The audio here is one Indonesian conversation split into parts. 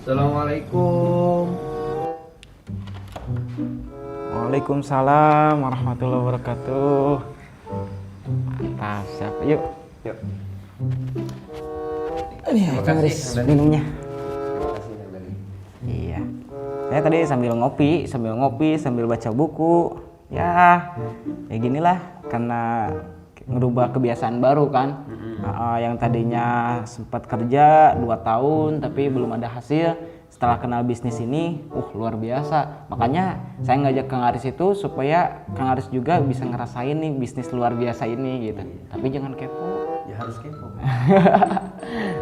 Assalamualaikum. Waalaikumsalam warahmatullahi wabarakatuh. Mantap, siap. Yuk. Yuk. Ini Kang Riz minumnya. Terima kasih Kang Dani. Iya. Saya tadi sambil ngopi, sambil baca buku. Ya ginilah karena ngerubah kebiasaan baru kan. Yang tadinya sempat kerja 2 tahun tapi belum ada hasil. Setelah kenal bisnis ini, luar biasa. Makanya saya ngajak Kang Aris itu supaya Kang Aris juga bisa ngerasain nih bisnis luar biasa ini gitu. Tapi jangan kepo. Ya harus kepo.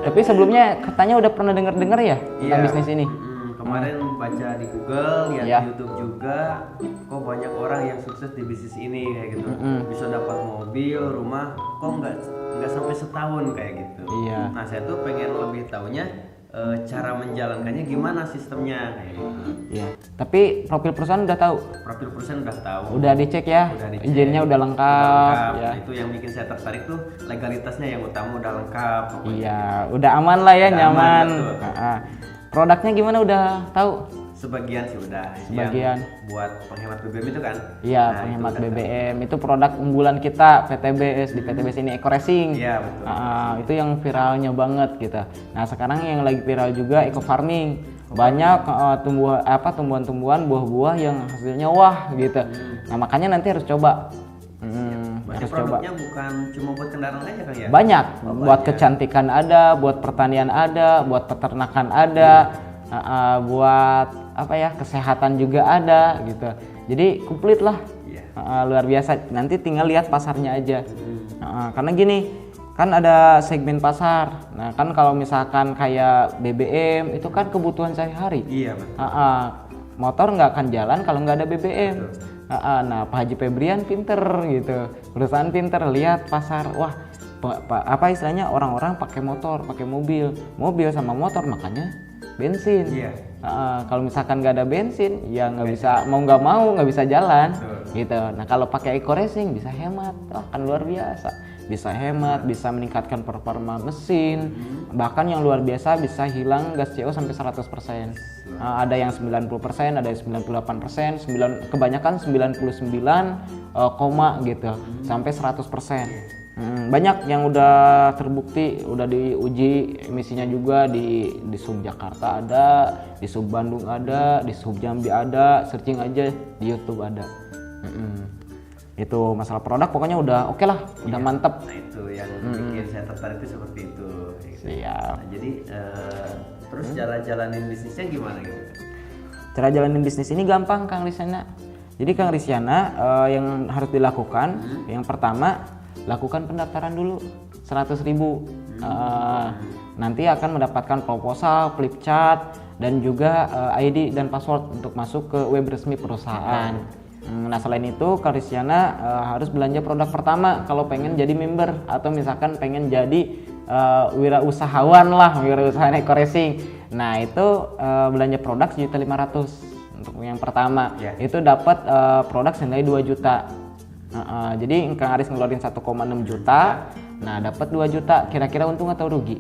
Tapi sebelumnya katanya udah pernah denger ya tentang bisnis ini. Kemarin baca di Google, lihat Iya. di YouTube juga, kok banyak orang yang sukses di bisnis ini kayak gitu. Bisa dapat mobil, rumah, kok nggak sampai setahun kayak gitu. Iya. Nah saya tuh pengen lebih taunya cara menjalankannya gimana sistemnya kayak gitu. Iya. Tapi profil perusahaan udah tahu. Profil perusahaan udah tahu. Udah dicek ya. Udah dicek. Izinnya udah lengkap. Ya. Nah, itu yang bikin saya tertarik tuh legalitasnya yang utama udah lengkap. Pokoknya. Iya, udah aman lah ya, Udah nyaman. aman, Produknya gimana udah tahu? Sebagian sih udah. Sebagian. Yang buat penghemat BBM itu kan? Iya, Nah, penghemat itu udah BBM. Itu produk unggulan kita PTBS di PTBS ini Eco Racing. Iya, betul. Itu yang viralnya banget gitu. Nah, sekarang yang lagi viral juga eco farming. Banyak tumbuhan-tumbuhan, buah-buah yang hasilnya wah gitu. Nah, makanya nanti harus coba. Berarti Harus coba. produknya bukan cuma buat kendaraan aja kan ya? Banyak, buat banyak. Kecantikan ada, buat pertanian ada, buat peternakan ada, buat kesehatan juga ada gitu. Jadi komplit lah. Iya. Luar biasa. Nanti tinggal lihat pasarnya aja. Karena gini, kan ada segmen pasar. Nah, kan kalau misalkan kayak BBM itu kan kebutuhan sehari-hari. Iya, betul. Motor nggak akan jalan kalau nggak ada BBM. Nah, Pak Haji Febrian pinter gitu, perusahaan pinter lihat pasar. Wah, istilahnya orang-orang pakai motor, pakai mobil sama motor, makanya bensin. Iya. Kalau misalkan nggak ada bensin, ya nggak bisa, mau nggak bisa jalan. Betul. Gitu. Nah, kalau pakai eco racing bisa hemat, kan luar biasa. Bisa hemat, bisa meningkatkan performa mesin, bahkan yang luar biasa bisa hilang gas CO sampai 100%. Ada yang 90%, ada yang 98%, kebanyakan 99, gitu, sampai 100%. Banyak yang udah terbukti, udah diuji emisinya juga di sub Jakarta ada, di sub Bandung ada, di sub Jambi ada, searching aja di YouTube ada. Itu masalah produk pokoknya udah oke lah, udah mantep. Nah itu yang bikin saya tertarik itu seperti itu. Siap. Nah, jadi terus cara jalanin bisnisnya gimana gitu? Cara jalanin bisnis ini gampang Kang Risyana. Jadi Kang Risyana yang harus dilakukan, yang pertama lakukan pendaftaran dulu 100.000. Nanti akan mendapatkan proposal, flip chart, dan juga ID dan password untuk masuk ke web resmi perusahaan. Nah, selain itu Kang Risyana harus belanja produk pertama kalau pengen jadi member atau misalkan pengen jadi wirausahawan wirausahawan eco racing. Nah, itu belanja produk 1.500.000 untuk yang pertama. Itu dapat produk senilai 2 juta. Jadi Kang Aris ngeluarin 1,6 juta. Nah, dapat 2 juta. Kira-kira untung atau rugi?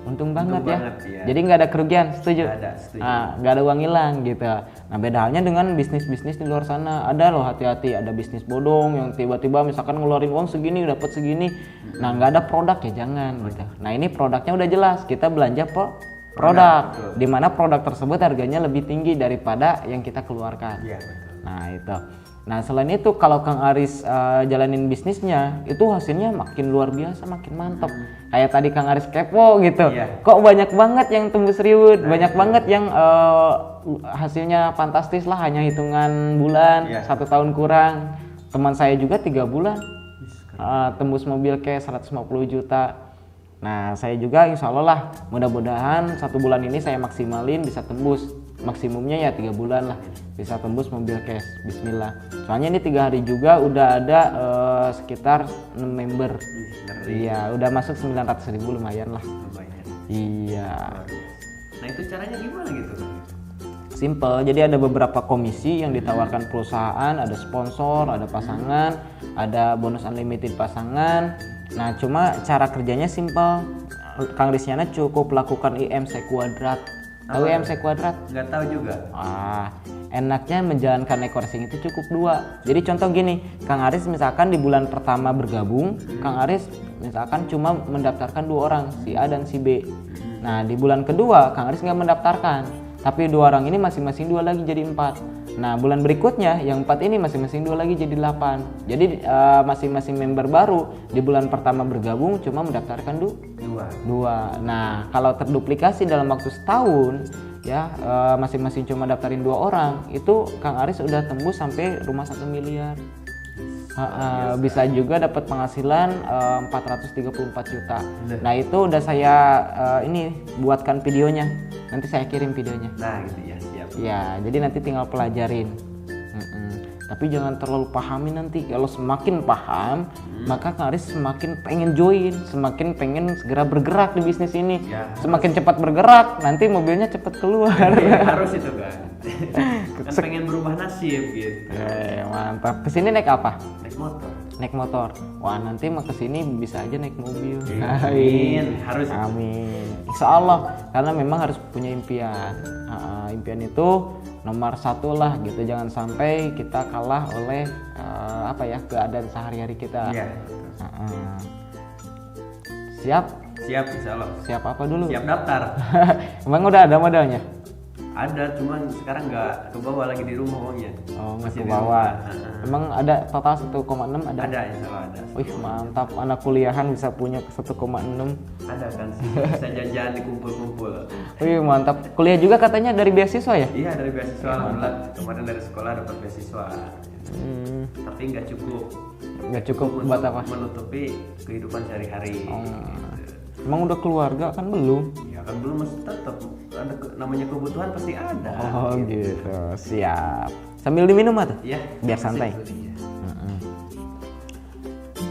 Untung banget ya. Jadi nggak ada kerugian, setuju? Nggak ada, setuju. Nggak ada uang hilang gitu. Nah, beda halnya dengan bisnis-bisnis di luar sana. Ada loh, hati-hati, ada bisnis bodong yang tiba-tiba misalkan ngeluarin uang segini dapat segini. Nah, nggak ada produk ya jangan gitu. Nah, ini produknya udah jelas, kita belanja produk. Di mana produk tersebut harganya lebih tinggi daripada yang kita keluarkan. Iya, betul. Nah, itu. Nah, selain itu kalau Kang Aris jalanin bisnisnya, itu hasilnya makin luar biasa, makin mantap. Kayak tadi Kang Aris kepo gitu. Kok banyak banget yang tembus riwut, banyak banget yang hasilnya fantastis lah, hanya hitungan bulan, 1 tahun kurang. Teman saya juga 3 bulan tembus mobil kayak 150 juta. Nah, saya juga insya Allah lah, mudah-mudahan 1 bulan ini saya maksimalin bisa tembus. Maksimumnya ya 3 bulan lah bisa tembus mobil cash, bismillah. Soalnya ini 3 hari juga udah ada sekitar 6 member. Iya, udah masuk 900.000, lumayan lah. Iya. Nah, itu caranya gimana gitu? Simple, jadi ada beberapa komisi yang ditawarkan perusahaan, ada sponsor, ada pasangan, ada bonus unlimited pasangan. Nah, cuma cara kerjanya simple. Kang Risyana cukup lakukan IM sekuadrat. Tahu Apa? MC kuadrat? Nggak tahu juga. Enaknya menjalankan networking itu cukup 2. Jadi contoh gini, Kang Aris misalkan di bulan pertama bergabung, Kang Aris misalkan cuma mendaftarkan 2 orang, si A dan si B. Nah di bulan kedua Kang Aris nggak mendaftarkan, tapi 2 orang ini masing-masing 2 lagi jadi 4. Nah bulan berikutnya yang 4 ini masing-masing 2 lagi jadi 8. Jadi masing-masing member baru di bulan pertama bergabung cuma mendaftarkan 2. Nah kalau terduplikasi dalam waktu setahun ya, masing-masing cuma daftarin 2 orang, itu Kang Aris udah tembus sampai rumah 1 miliar. Bisa juga dapat penghasilan 434 juta. Nah itu udah saya ini buatkan videonya, nanti saya kirim videonya. Nah gitu ya, siap. Ya jadi nanti tinggal pelajarin. Tapi jangan terlalu pahami, nanti kalau semakin paham maka Kang Aris semakin pengen join, semakin pengen segera bergerak di bisnis ini. Ya, semakin cepat bergerak nanti mobilnya cepat keluar. Ya, harus itu kan. Kan pengen berubah nasib gitu. Mantap. Kesini naik apa? Naik motor. Naik motor. Wah nanti mah kesini bisa aja naik mobil. Amin. Harus. Amin. Insya Allah, karena memang harus punya impian. Impian itu nomor 1 lah gitu. Jangan sampai kita kalah oleh keadaan sehari-hari kita. Iya. Siap? Siap, insya Allah. Siap apa dulu? Siap daftar. Emang udah ada modalnya? Ada, cuman sekarang nggak ke bawah, lagi di rumah uangnya. Oh, nggak Masih ke di bawah. rumah. Emang ada total 1,6 ada? Ada, insya Allah ada. Wih mantap, anak kuliahan bisa punya 1,6. Ada kan sih, bisa jajan dikumpul-kumpul. Wih mantap. Kuliah juga katanya dari beasiswa ya? Iya, dari beasiswa. Alhamdulillah kemarin dari sekolah dapat beasiswa. Tapi nggak cukup. Nggak cukup buat apa? Menutupi kehidupan sehari-hari. Emang udah keluarga kan belum? Ya kan belum, masih tetap ada namanya kebutuhan pasti ada. Oh gitu, siap. Sambil diminum tuh? Iya. Biar santai. Iya.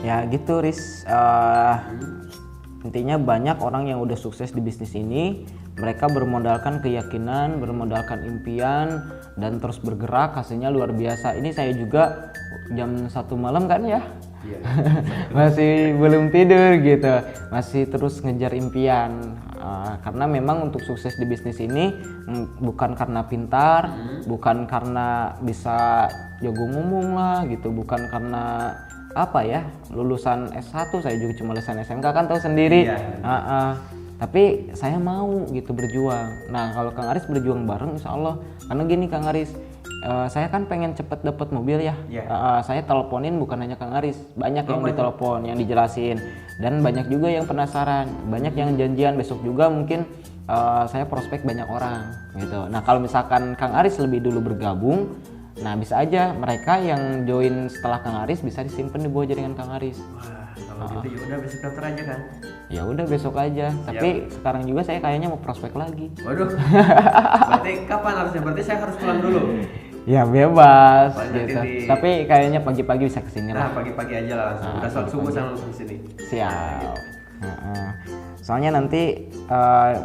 Ya gitu Riz. Intinya banyak orang yang udah sukses di bisnis ini, mereka bermodalkan keyakinan, bermodalkan impian, dan terus bergerak, hasilnya luar biasa. Ini saya juga jam 1 malam kan ya? Iya. Masih belum tidur gitu, masih terus ngejar impian. Karena memang untuk sukses di bisnis ini bukan karena pintar, bukan karena bisa jago ngomong lah gitu, bukan karena lulusan S1, saya juga cuma lulusan SMK kan tahu sendiri. Tapi saya mau gitu berjuang. Nah kalau Kang Aris berjuang bareng insya Allah, karena gini Kang Aris, saya kan pengen cepet dapat mobil ya. Saya teleponin bukan hanya Kang Aris, banyak yang ditelepon, yang dijelasin, dan banyak juga yang penasaran, banyak yang janjian besok juga mungkin. Saya prospek banyak orang gitu. Nah kalau misalkan Kang Aris lebih dulu bergabung, nah bisa aja mereka yang join setelah Kang Aris bisa disimpan di bawah jaringan Kang Aris. Wah, kalau gitu ya udah besok daftar aja kan. Ya udah besok aja. Tapi sekarang juga saya kayaknya mau prospek lagi. Waduh. Berarti kapan harusnya? Berarti saya harus pulang dulu. Ya bebas gitu. Di... Tapi kayaknya pagi-pagi bisa kesini lah. Nah pagi-pagi aja lah langsung. Udah sholat subuh saya langsung kesini. Siap. Soalnya nanti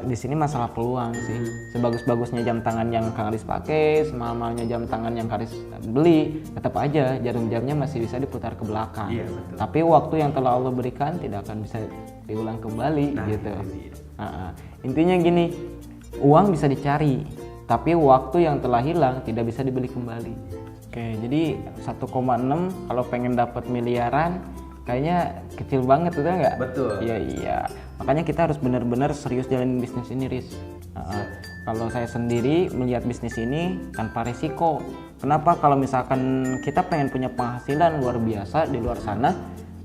di sini masalah peluang sih. Sebagus-bagusnya jam tangan yang Kang Aris pakai, semahal-mahalnya jam tangan yang Kang Aris beli, tetap aja jarum jamnya masih bisa diputar ke belakang. Iya, betul. Tapi waktu yang telah Allah berikan tidak akan bisa diulang kembali gitu. Intinya gini, uang bisa dicari, tapi waktu yang telah hilang tidak bisa dibeli kembali. Oke, jadi 1,6 kalau pengen dapat miliaran kayaknya kecil banget, betul nggak? Betul. Iya. Makanya kita harus benar-benar serius jalanin bisnis ini, Riz. Kalau saya sendiri melihat bisnis ini tanpa resiko. Kenapa? Kalau misalkan kita pengen punya penghasilan luar biasa di luar sana,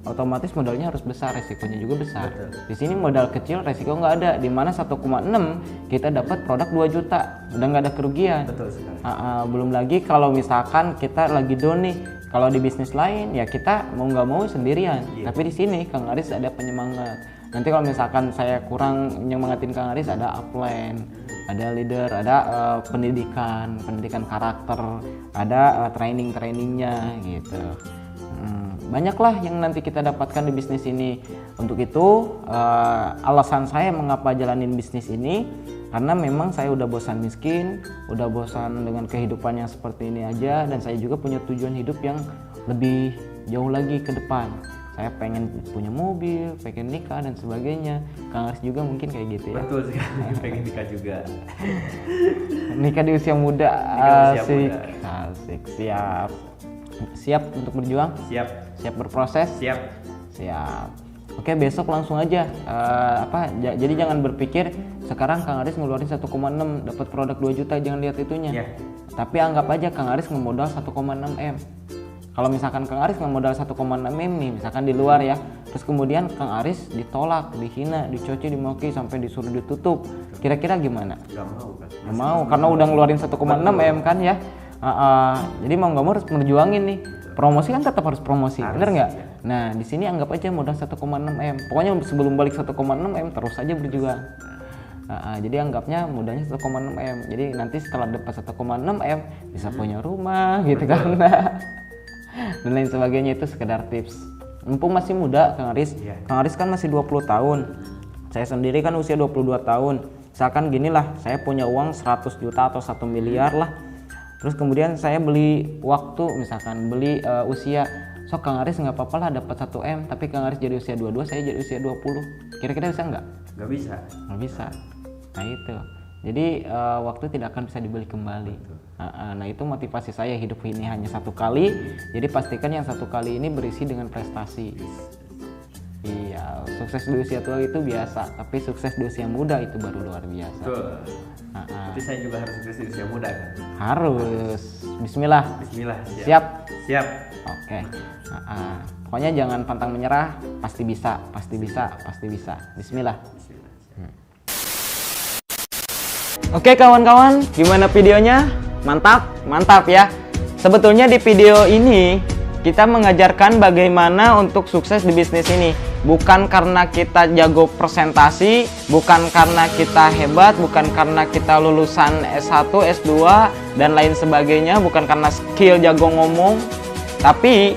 otomatis modalnya harus besar, resikonya juga besar. Betul. Di sini modal kecil, resiko nggak ada. Di mana 1,6 kita dapat produk 2 juta, udah nggak ada kerugian. Betul sekali. Belum lagi kalau misalkan kita lagi down nih. Kalau di bisnis lain ya kita mau nggak mau sendirian. Tapi di sini Kang Aris ada penyemangat. Nanti kalau misalkan saya kurang nyemangatin Kang Aris, ada upline, ada leader, ada pendidikan karakter, ada trainingnya gitu. Banyaklah yang nanti kita dapatkan di bisnis ini. Untuk itu alasan saya mengapa jalanin bisnis ini, karena memang saya udah bosan miskin, udah bosan dengan kehidupan yang seperti ini aja, dan saya juga punya tujuan hidup yang lebih jauh lagi ke depan. saya pengen punya mobil, pengen nikah dan sebagainya. Kang Aris juga mungkin kayak gitu ya. Betul sekali, pengen nikah juga. Nikah di usia muda, Nikah di usia asik, muda. asik, siap. Siap untuk berjuang, Siap, siap berproses, siap. siap. Oke, besok langsung aja. Jadi jangan berpikir sekarang Kang Aris ngeluarin 1,6 dapat produk 2 juta, jangan lihat itunya. Ya. Tapi anggap aja Kang Aris ngemodal 1,6 M. Kalau misalkan Kang Aris ngemodal 1,6 M nih, misalkan di luar ya, terus kemudian Kang Aris ditolak, dihina, dicoci, dimaki sampai disuruh ditutup, kira-kira gimana? Gak mau kan? Nggak mau, karena udah ngeluarin 1,6 M kan ya. Jadi mau nggak mau harus merjuangin nih. Promosi kan tetap harus promosi, Harus, bener nggak? ya. Nah di sini anggap aja modal 1,6 M. Pokoknya sebelum balik 1,6 M terus aja berjuang. Jadi anggapnya modalnya 1,6 M. Jadi nanti setelah dapat 1,6 M bisa punya rumah gitu kan. Dan lain sebagainya, itu sekedar tips. Mumpung masih muda Kang Aris. Iya. Kang Aris kan masih 20 tahun. Saya sendiri kan usia 22 tahun. Misalkan gini lah, saya punya uang 100 juta atau 1 miliar lah. Terus kemudian saya beli waktu, misalkan beli usia. So Kang Aris nggak apa-apa lah dapat 1 M, tapi Kang Aris jadi usia 22, saya jadi usia 20. Kira-kira bisa nggak? Gak bisa. Nggak bisa. Nah itu. Jadi waktu tidak akan bisa dibeli kembali. Nah itu motivasi saya, hidup ini hanya satu kali. Jadi pastikan yang satu kali ini berisi dengan prestasi. Iya, sukses di usia tua itu biasa, tapi sukses di usia muda itu baru luar biasa. Betul. Tapi saya juga harus sukses di usia muda kan? Harus. Bismillah. Bismillah. Siap. Siap. Oke. Pokoknya jangan pantang menyerah, pasti bisa, pasti bisa, pasti bisa. Bismillah. Bismillah. Oke kawan-kawan, gimana videonya? Mantap, mantap ya. Sebetulnya di video ini kita mengajarkan bagaimana untuk sukses di bisnis ini. Bukan karena kita jago presentasi, bukan karena kita hebat, bukan karena kita lulusan S1, S2 dan lain sebagainya, bukan karena skill jago ngomong, tapi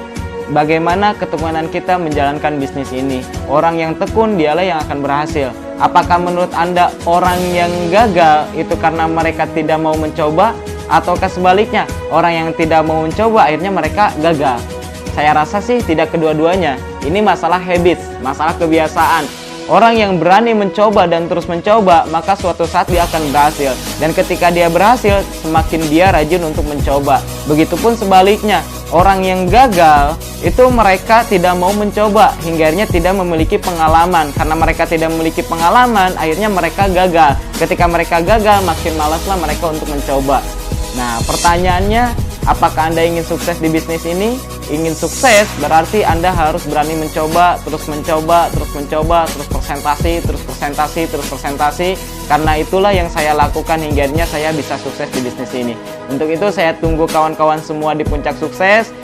bagaimana ketekunan kita menjalankan bisnis ini. Orang yang tekun dialah yang akan berhasil. Apakah menurut Anda orang yang gagal itu karena mereka tidak mau mencoba, ataukah sebaliknya orang yang tidak mau mencoba akhirnya mereka gagal? Saya rasa sih tidak kedua-duanya. Ini masalah habits, masalah kebiasaan. Orang yang berani mencoba dan terus mencoba, maka suatu saat dia akan berhasil. Dan ketika dia berhasil, semakin dia rajin untuk mencoba. Begitupun sebaliknya, orang yang gagal, itu mereka tidak mau mencoba, hingga akhirnya tidak memiliki pengalaman. Karena mereka tidak memiliki pengalaman, akhirnya mereka gagal. Ketika mereka gagal, makin malaslah mereka untuk mencoba. Nah, pertanyaannya, apakah Anda ingin sukses di bisnis ini? Ingin sukses berarti Anda harus berani mencoba, terus mencoba, terus mencoba, terus presentasi, terus presentasi, terus presentasi. Karena itulah yang saya lakukan hingga akhirnya saya bisa sukses di bisnis ini. Untuk itu saya tunggu kawan-kawan semua di puncak sukses.